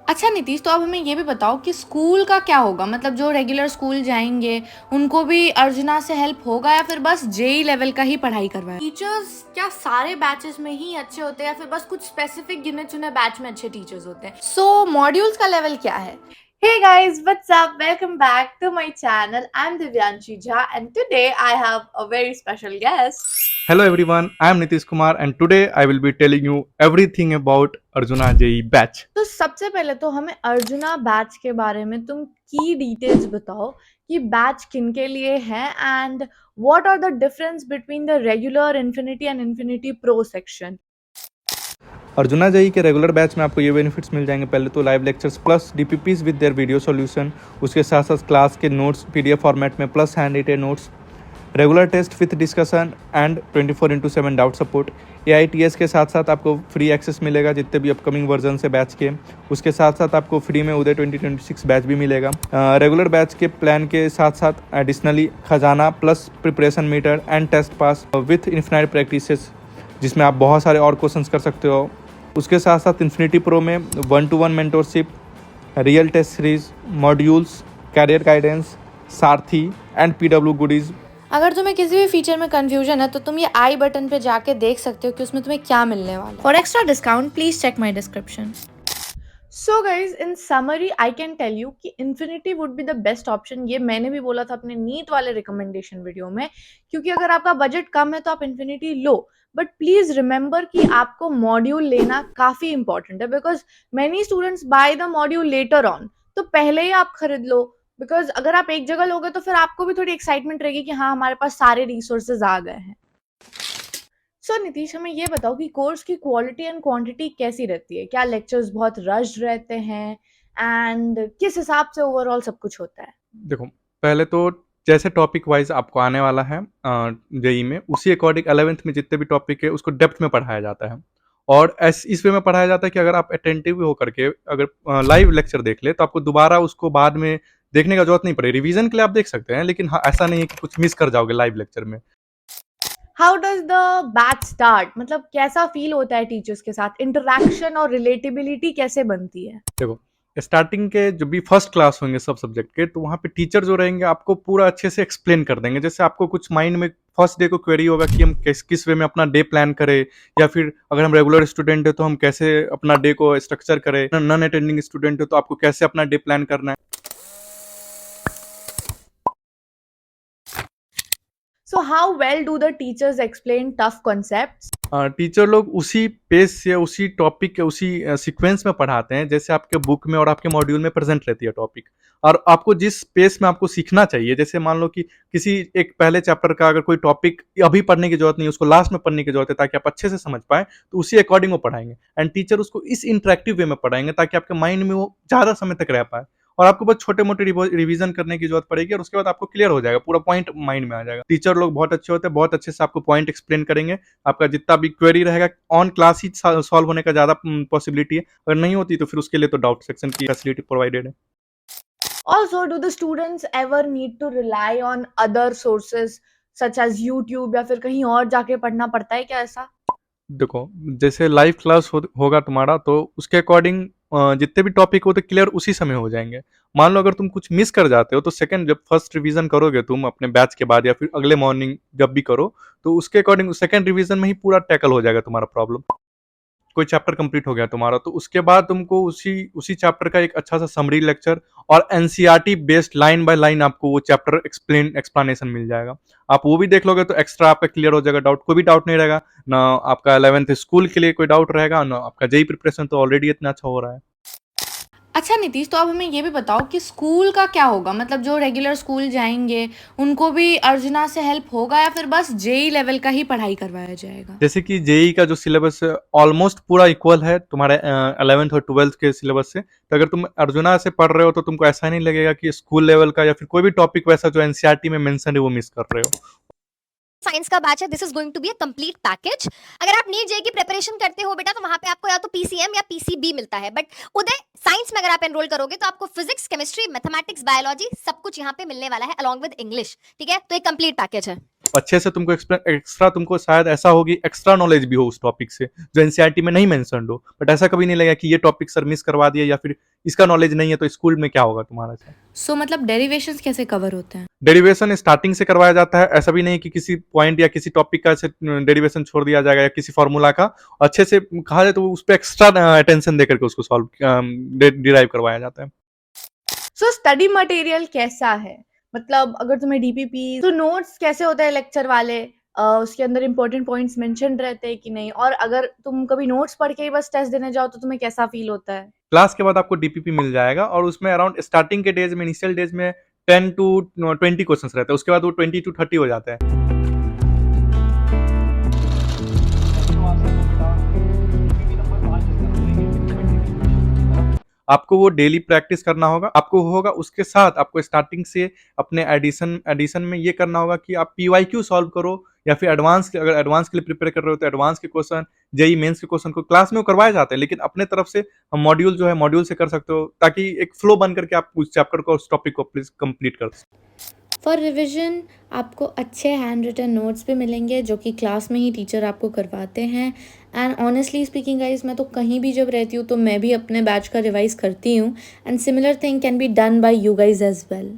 अच्छा नीतीश, तो अब हमें ये भी बताओ कि स्कूल का क्या होगा? मतलब जो रेगुलर स्कूल जाएँगे, उनको भी अर्जुना से हेल्प होगा या फिर बस जेईई लेवल का ही पढ़ाई करवाएँ? टीचर्स क्या सारे बैचेस में ही अच्छे होते हैं या फिर बस कुछ स्पेसिफिक गिने-चुने बैच में अच्छे टीचर्स होते हैं? सो मॉड्यूल्स का लेवल क्या है? Hey guys, what's up? Welcome back to my channel. I'm Divyanshi Jha and today I have a very special guest. Hello everyone, I am Nitish Kumar and today I will be telling you everything about Arjuna JEE batch. तो सबसे पहले तो हमें arjuna batch के बारे में तुम की डिटेल्स बताओ कि बैच किन के लिए है and what are the difference between the regular infinity and infinity pro section. Arjuna JEE के रेगुलर बैच में आपको ये बेनिफिट्स मिल जाएंगे। पहले तो live lectures plus DPPs with their video solution, उसके साथ साथ क्लास के नोट्स पीडीएफ फॉर्मेट में plus hand written notes, regular test with discussion and 24/7 doubt support. AITS के साथ साथ आपको फ्री एक्सेस मिलेगा जितने भी अपकमिंग वर्जन से बैच के। उसके साथ साथ आपको फ्री में उदय 2026 बैच भी मिलेगा। रेगुलर बैच के प्लान के साथ साथ additionally Khazana plus preparation meter and test pass with infinite practices, जिसमें आप बहुत सारे और क्वेश्चंस कर सकते हो। उसके साथ साथ इन्फिनिटी प्रो में 1-to-1 mentorship, real test series, modules, career guidance, Saarthi and PW goodies. अगर तुम्हें किसी भी फीचर में कंफ्यूजन है तो तुम ये आई बटन पे जाके देख सकते हो कि उसमें तुम्हें क्या मिलने वाला है। For extra discount please check my description. So guys in summary I can tell you कि infinity would be the best option. ये मैंने भी बोला था अपने नीट वाले रिकमेंडेशन वीडियो में, क्योंकि अगर आपका बजट कम है तो आप infinity low, but please remember कि आपको मॉड्यूल लेना काफी इंपॉर्टेंट है because many students by the module later on. तो पहले ही आप खरीद लो, बिकॉज अगर आप एक जगह लोगे तो फिर आपको भी थोड़ी एक्साइटमेंट रहेगी कि हाँ हमारे पास सारे रिसोर्सेज आ गए हैं। सो नीतीश, हमें ये बताओ कि कोर्स की क्वालिटी एंड क्वांटिटी कैसी रहती है? क्या लेक्चर्स बहुत रश्ड रहते हैं एंड किस हिसाब से ओवरऑल सब कुछ होता है? देखो, पहले तो जैसे टॉपिक वाइज आपको आने वाला है जेई में, उसी अकॉर्डिंग 11th में जितने भी टॉपिक है उसको डेप्थ में पढ़ाया जाता है। और इस वे में पढ़ाया जाता है कि अगर आप अटेंटिव होकर के अगर लाइव लेक्चर देख ले तो आपको दोबारा उसको बाद में देखने का जरूरत नहीं पड़े। रिवीजन के लिए आप देख सकते हैं, लेकिन हाँ, ऐसा नहीं है कि कुछ मिस कर जाओगे लाइव लेक्चर में। How does the batch start? मतलब कैसा फील होता है टीचर्स के साथ? इंटरेक्शन और रिलेटेबिलिटी कैसे बनती है? देखो, स्टार्टिंग के जो भी फर्स्ट क्लास होंगे सब सब्जेक्ट के, तो वहाँ पे टीचर जो रहेंगे आपको पूरा अच्छे से एक्सप्लेन कर देंगे। जैसे आपको कुछ माइंड में फर्स्ट डे को क्वेरी होगा कि हम किस किस वे में अपना डे प्लान करें, या फिर अगर हम रेगुलर स्टूडेंट है तो हम कैसे अपना डे को स्ट्रक्चर करें, नॉन अटेंडिंग स्टूडेंट है तो आपको कैसे अपना डे प्लान करना है। So how well do the teachers explain tough concepts? Teacher लोग उसी पेज से उसी टॉपिक के उसी सीक्वेंस में पढ़ाते हैं जैसे आपके बुक में और आपके मॉड्यूल में प्रेजेंट रहती है टॉपिक। और आपको जिस पेज में आपको सीखना चाहिए, जैसे मान लो कि किसी एक पहले चैप्टर का अगर कोई टॉपिक अभी पढ़ने की जरूरत नहीं, उसको लास्ट में पढ़ने की जरूरत है ताकि आप अच्छे से समझ पाए, तो उसी अकॉर्डिंग वो पढ़ाएंगे। एंड टीचर उसको इस इंटरेक्टिव वे में पढ़ाएंगे ताकि आपके माइंड में वो ज्यादा समय तक रह पाए। और आपको बस छोटे मोटे रिवीजन करने की जरूरत पड़ेगी और उसके बाद आपको क्लियर हो जाएगा, पूरा पॉइंट माइंड में आ जाएगा। टीचर लोग बहुत अच्छे होते हैं, बहुत अच्छे से आपको पॉइंट एक्सप्लेन करेंगे। आपका जितना भी क्वेरी रहेगा ऑन क्लास ही सॉल्व होने का ज्यादा पॉसिबिलिटी है। अगर नहीं होती तो फिर उसके लिए तो डाउट सेक्शन की फैसिलिटी प्रोवाइडेड है। Also, do the students ever need to rely on other sources such as YouTube या फिर कहीं और जाके पढ़ना पड़ता है क्या ऐसा? देखो, जैसे लाइव क्लास होगा तुम्हारा तो उसके अकॉर्डिंग जितने भी टॉपिक होते क्लियर उसी समय हो जाएंगे। मान लो अगर तुम कुछ मिस कर जाते हो तो सेकंड जब फर्स्ट रिवीजन करोगे तुम अपने बैच के बाद या फिर अगले मॉर्निंग जब भी करो, तो उसके अकॉर्डिंग सेकंड रिवीजन में ही पूरा टैकल हो जाएगा तुम्हारा प्रॉब्लम। कोई चैप्टर कंप्लीट हो गया तुम्हारा तो उसके बाद तुमको उसी उसी चैप्टर का एक अच्छा सा समरी लेक्चर और NCERT based line by line आपको वो चैप्टर एक्सप्लेनेशन मिल जाएगा। आप वो भी देख लोगे तो एक्स्ट्रा आपका क्लियर हो जाएगा, डाउट कोई भी डाउट नहीं रहेगा। ना आपका 11th स्कूल के लिए कोई डाउट रहेगा, ना आपका जेई प्रिपरेशन तो ऑलरेडी इतना अच्छा हो रहा है। अच्छा नीतीश, तो अब हमें ये भी बताओ कि स्कूल का क्या होगा? मतलब जो रेगुलर स्कूल जाएँगे, उनको भी अर्जुना से हेल्प होगा या फिर बस जेईई लेवल का ही पढ़ाई करवाया जाएगा? जैसे कि जेई का जो सिलेबस ऑलमोस्ट पूरा इक्वल है तुम्हारे 11th और 12th के सिलेबस से, तो अगर तुम अर्जुना से पढ़ रहे हो तो तुमको ऐसा नहीं लगेगा कि स्कूल लेवल का या फिर कोई भी टॉपिक वैसा जो एनसीईआरटी में मेंशन है वो मिस कर रहे हो। साइंस का बैच है। This is going to be a complete package. अगर आप नीट जेई की प्रिपरेशन करते हो बेटा तो वहां पे आपको या तो पीसीएम या पीसीबी मिलता है, बट उदय साइंस में अगर आप एनरोल करोगे तो आपको फिजिक्स, केमिस्ट्री, मैथमेटिक्स, बायोलॉजी सब कुछ यहाँ पे मिलने वाला है अलॉन्ग विद इंग्लिश, ठीक है। तो एक कंप्लीट पैकेज है। अच्छे से तुमको एक्स्ट्रा तुमको शायद ऐसा होगी एक्स्ट्रा नॉलेज भी हो उस टॉपिक से जो एनसीईआरटी में नहीं मेंशन्ड हो, बट ऐसा कभी नहीं लगेगा कि ये टॉपिक सर मिस करवा दिया या फिर इसका नॉलेज नहीं है तो स्कूल में क्या होगा तुम्हारा से। सो मतलब डेरिवेशंस कैसे कवर होते हैं? डेरिवेशन स्टार्टिंग से करवाया जाता है, ऐसा भी नहीं कि किसी पॉइंट या किसी टॉपिक का डेरिवेशन छोड़ दिया जाएगा या किसी फॉर्मूला का, अच्छे से कहा जाए तो उस पर एक्स्ट्रा अटेंशन देकर के उसको सॉल्व डिराइव करवाया जाता है। सो स्टडी मटेरियल कैसा है? मतलब अगर तुम्हें डीपीपी तो नोट्स कैसे होते हैं लेक्चर वाले, उसके अंदर इंपॉर्टेंट पॉइंट्स मेंशन रहते हैं कि नहीं, और अगर तुम कभी नोट्स पढ़ के ही बस टेस्ट देने जाओ तो तुम्हें कैसा फील होता है? क्लास के बाद आपको डीपीपी मिल जाएगा और उसमें अराउंड स्टार्टिंग के डेज में, इनिशियल डेज में 10 to 20 क्वेश्चंस रहते हैं, उसके बाद वो 20 to 30 हो जाता है। आपको वो डेली प्रैक्टिस करना होगा, आपको होगा उसके साथ आपको स्टार्टिंग से अपने एडिशन में ये करना होगा कि आप पीवाईक्यू सॉल्व करो या फिर एडवांस, अगर एडवांस के लिए प्रिपेयर कर रहे हो तो एडवांस के क्वेश्चन, जेई मेंस के क्वेश्चन को क्लास में वो करवाए जाते हैं, लेकिन अपने तरफ से मॉड्यूल जो है मॉड्यूल से कर सकते हो ताकि एक फ्लो बन करके आप उस चैप्टर को, उस टॉपिक को कंप्लीट कर सकते। फॉर रिविजन आपको अच्छे हैंड रिटन नोट्स भी मिलेंगे जो कि क्लास में ही टीचर आपको करवाते हैं। एंड ऑनेस्टली स्पीकिंग गाइज, मैं तो कहीं भी जब रहती हूँ तो मैं भी अपने बैच का रिवाइज करती हूँ, and similar thing can be done by you guys as well.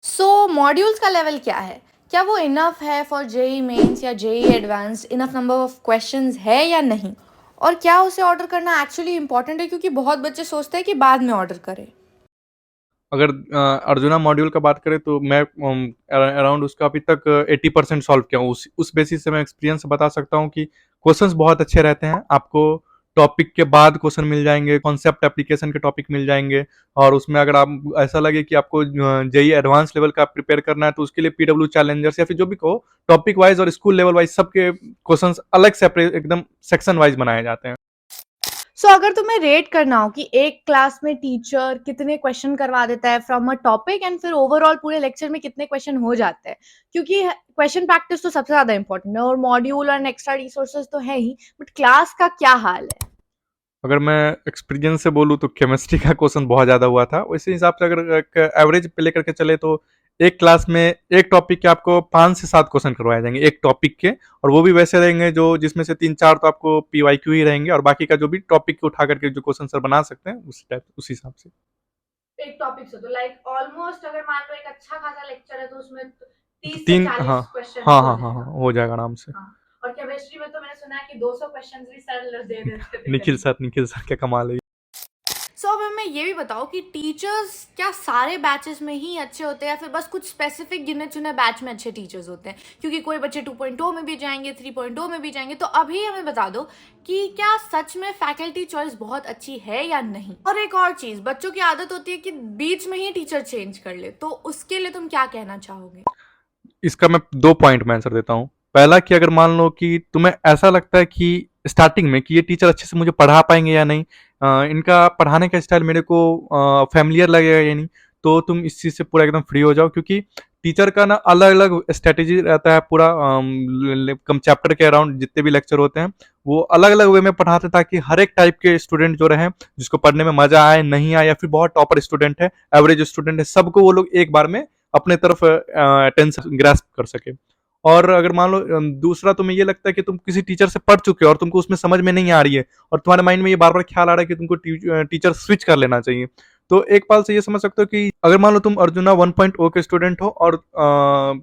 So modules का लेवल क्या है? क्या वो इनफ है फॉर जेई मेंस या JEE Advanced? Enough number of questions है या नहीं? और क्या उसे ऑर्डर करना एक्चुअली इंपॉर्टेंट है? क्योंकि बहुत बच्चे सोचते हैं कि बाद में ऑर्डर करें। अगर अर्जुना मॉड्यूल का बात करें तो मैं अराउंड उसका अभी तक 80% सॉल्व किया हूँ। उस बेसिस से मैं एक्सपीरियंस से बता सकता हूँ कि क्वेश्चंस बहुत अच्छे रहते हैं। आपको टॉपिक के बाद क्वेश्चन मिल जाएंगे, कॉन्सेप्ट एप्लीकेशन के टॉपिक मिल जाएंगे, और उसमें अगर आप ऐसा लगे कि आपको जेई एडवांस लेवल का प्रिपेयर करना है तो उसके लिए पीडब्ल्यू चैलेंजर्स या फिर जो भी कहो, टॉपिक वाइज और स्कूल लेवल वाइज सबके क्वेश्चन अलग सेपरेट एकदम सेक्शन वाइज बनाए जाते हैं। सो अगर तुम्हें रेट करना हो कि एक क्लास में टीचर कितने क्वेश्चन करवा देता है फ्रॉम अ टॉपिक, एंड फिर ओवरऑल पूरे लेक्चर में कितने क्वेश्चन हो जाते हैं, क्योंकि क्वेश्चन प्रैक्टिस तो सबसे ज्यादा इंपॉर्टेंट है और मॉड्यूल और एक्स्ट्रा रिसोर्सेज तो है ही, बट क्लास का क्या हाल है? अगर मैं एक्सपीरियंस से बोलूँ तो केमिस्ट्री का क्वेश्चन बहुत ज़्यादा हुआ था। उसी हिसाब से अगर एक एवरेज पे लेकर के चले तो एक क्लास में एक टॉपिक के आपको 5 से 7 क्वेश्चन करवाए जाएंगे एक टॉपिक के, और वो भी वैसे रहेंगे जो जिसमें से 3-4 तो आपको पीवाईक्यू ही रहेंगे और बाकी का जो भी टॉपिक को उठा करके जो क्वेश्चन सर बना सकते हैं उस हिसाब से। एक टॉपिक से तो लाइक ऑलमोस्ट अगर मान लो एक अच्छा खासा लेक्चर है तो उसमें 30 से तीन, 40 हाँ क्वेश्चन हाँ हाँ हाँ हाँ हो जाएगा आराम से। हाँ। और केमिस्ट्री में तो मैंने सुना है कि 200 क्वेश्चंस भी सर दे देते थे। निखिल सर क्या कमाल है। सो अब हमें ये भी बताओ कि टीचर्स क्या सारे बैचेस में ही अच्छे होते हैं या फिर बस कुछ स्पेसिफिक गिने चुने बैच में अच्छे टीचर्स होते हैं? क्योंकि कोई बच्चे 2.0 में भी जाएंगे, 3.0 में भी जाएंगे। तो अभी हमें बता दो कि क्या सच में फैकल्टी चॉइस बहुत अच्छी है या नहीं? और एक और चीज, बच्चों की आदत होती है कि बीच में ही टीचर चेंज कर ले, तो उसके लिए तुम क्या कहना चाहोगे? इसका मैं 2 पॉइंट में आंसर देता हूँ। पहला कि अगर मान लो कि तुम्हें ऐसा लगता है कि स्टार्टिंग में कि ये टीचर अच्छे से मुझे पढ़ा पाएंगे या नहीं, इनका पढ़ाने का स्टाइल मेरे को फैमिलियर लगेगा या नहीं, तो तुम इस चीज़ से पूरा एकदम फ्री हो जाओ, क्योंकि टीचर का ना अलग अलग स्ट्रेटेजी रहता है पूरा। कम चैप्टर के अराउंड जितने भी लेक्चर होते हैं वो अलग अलग वे में पढ़ाते हैं ताकि हर एक टाइप के स्टूडेंट जो रहे, जिसको पढ़ने में मजा आए, नहीं आए, या फिर बहुत टॉपर स्टूडेंट है, एवरेज स्टूडेंट है, सबको वो लोग एक बार में अपने तरफ अटेंशन ग्रास्प कर सके। और अगर मान लो दूसरा तुम्हें ये लगता है कि तुम किसी टीचर से पढ़ चुके हो और तुमको उसमें समझ में नहीं आ रही है और तुम्हारे माइंड में ये बार बार ख्याल आ रहा है कि तुमको टीचर स्विच कर लेना चाहिए, तो एक पाल से ये समझ सकते हो कि अगर मान लो तुम अर्जुना 1.0 के स्टूडेंट हो और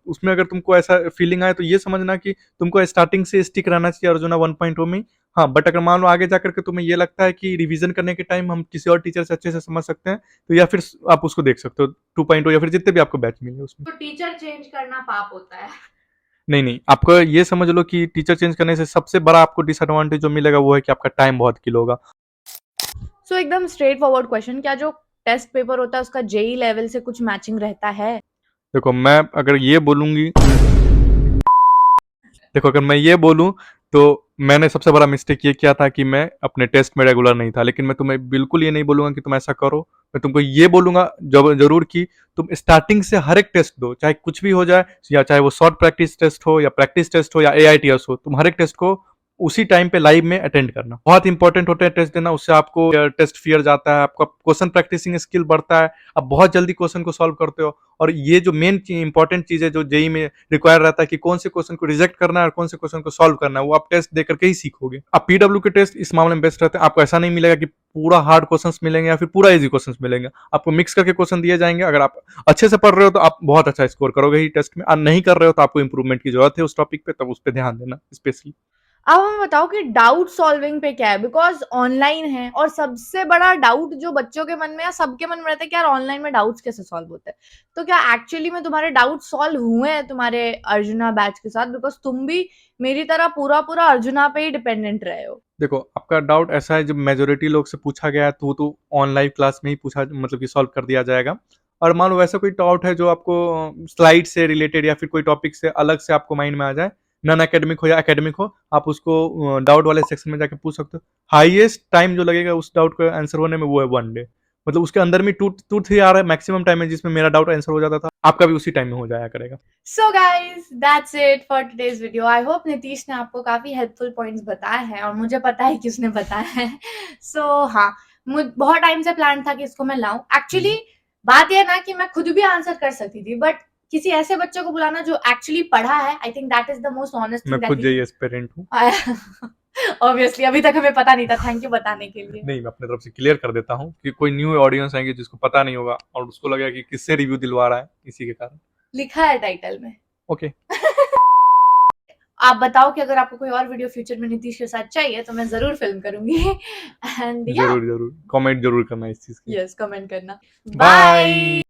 उसमें अगर तुमको ऐसा फीलिंग आए तो ये समझना कि तुमको स्टार्टिंग से स्टिक रहना चाहिए अर्जुना 1.0 में। हाँ, बट अगर मान लो आगे जाकर के तुम्हें ये लगता है कि रिवीजन करने के टाइम हम किसी और टीचर से अच्छे से समझ सकते हैं, तो या फिर आप उसको देख सकते हो 2.0 या फिर जितने भी आपको बैच मिले उसमें। तो टीचर चेंज करना पाप होता है? नहीं, आपको ये समझ लो कि टीचर चेंज करने से सबसे बड़ा आपको डिसएडवांटेज जो मिलेगा वो है कि आपका टाइम बहुत किल होगा। सो एकदम स्ट्रेट फॉरवर्ड क्वेश्चन, क्या जो टेस्ट पेपर होता है उसका जेई लेवल से कुछ मैचिंग रहता है? देखो मैं अगर मैं ये बोलूँ तो मैंने सबसे बड़ा मिस्टेक ये किया था कि मैं अपने टेस्ट में रेगुलर नहीं था, लेकिन मैं तुम्हें बिल्कुल ये नहीं बोलूंगा कि तुम ऐसा करो। मैं तुमको ये बोलूंगा जरूर कि तुम स्टार्टिंग से हर एक टेस्ट दो, चाहे कुछ भी हो जाए, या चाहे वो शॉर्ट प्रैक्टिस टेस्ट हो या प्रैक्टिस टेस्ट हो या AITS हो, तुम हर एक टेस्ट को उसी टाइम पे लाइव में अटेंड करना बहुत इंपॉर्टेंट होता है। टेस्ट देना, उससे आपको टेस्ट फियर जाता है, आपका क्वेश्चन प्रैक्टिसिंग स्किल बढ़ता है, आप बहुत जल्दी क्वेश्चन को सॉल्व करते हो। और ये जो मेन इंपॉर्टेंट चीज है जो जेई में रिक्वायर रहता है कि कौन से क्वेश्चन को रिजेक्ट करना है और कौन से क्वेश्चन को सॉल्व करना है, वो आप टेस्ट दे करके ही सीखोगे। अब पीडब्ल्यू के टेस्ट इस मामले में बेस्ट रहते हैं। आपको ऐसा नहीं मिलेगा कि पूरा हार्ड क्वेश्चंस मिलेंगे या फिर पूरा इजी क्वेश्चंस मिलेंगे, आपको मिक्स करके क्वेश्चन दिए जाएंगे। अगर आप अच्छे से पढ़ रहे हो तो आप बहुत अच्छा स्कोर करोगे ही टेस्ट में, और नहीं कर रहे हो तो आपको इंप्रूवमेंट की जरूरत है उस टॉपिक पे, तब उस पर ध्यान देना स्पेशली। अब हमें बताओ कि डाउट सॉल्विंग पे क्या है, बिकॉज ऑनलाइन है और सबसे बड़ा डाउट जो बच्चों के मन में या सबके मन में रहता है कि यार ऑनलाइन में डाउट्स कैसे सॉल्व होते हैं। तो क्या एक्चुअली में तुम्हारे डाउट सॉल्व हुए हैं तुम्हारे अर्जुना बैच के साथ? बिकॉज तुम भी मेरी तरह पूरा पूरा अर्जुना पे ही डिपेंडेंट रहे हो। देखो, आपका डाउट ऐसा है, जब मेजोरिटी लोग से पूछा गया है तो ऑनलाइन क्लास में ही पूछा, मतलब कि सॉल्व कर दिया जाएगा। और मान लो ऐसा कोई डाउट है जो आपको स्लाइड से रिलेटेड या फिर कोई टॉपिक से अलग से आपको माइंड में आ जाए, नॉन एकेडमिक हो या एकेडमिक हो, आप उसको डाउट वाले सेक्शन में जाके पूछ सकते हो। हाईएस्ट टाइम जो लगेगा उस डाउट का आंसर होने में वो है 1 डे। मतलब उसके अंदर में 2-3 आवर मैक्सिमम टाइम है जिसमें मेरा डाउट आंसर हो जाता था, आपका भी उसी टाइम में हो जाया करेगा। So guys, that's it for today's video. I hope Nitish ने आपको काफी हेल्पफुल पॉइंट्स बताए हैं और मुझे पता है कि उसने बताया है। So हाँ, बहुत टाइम से प्लान था कि इसको मैं लाऊं। एक्चुअली बात यह ना कि मैं खुद भी आंसर कर सकती थी, बट किसी ऐसे बच्चों को बुलाना जो एक्चुअली पढ़ा है, I think that is the most honest मैं थिंग खुद दैट जेईई एस्पिरेंट हूँ। ऑब्वियसली अभी तक हमें पता नहीं था। थैंक यू बताने के लिए। नहीं, मैं अपने तरफ से क्लियर कर देता हूँ कि कोई न्यू ऑडियंस आएंगे जिसको पता नहीं होगा और उसको लगेगा कि किससे रिव्यू दिलवा रहा है, इसी के कारण लिखा है टाइटल में। ओके। आप बताओ कि अगर आपको कोई और वीडियो फ्यूचर में नीतीश के साथ चाहिए तो मैं जरूर फिल्म करूंगी। एंड जरूर जरूर कमेंट जरूर करना इस चीज की। यस, कमेंट करना। बाय।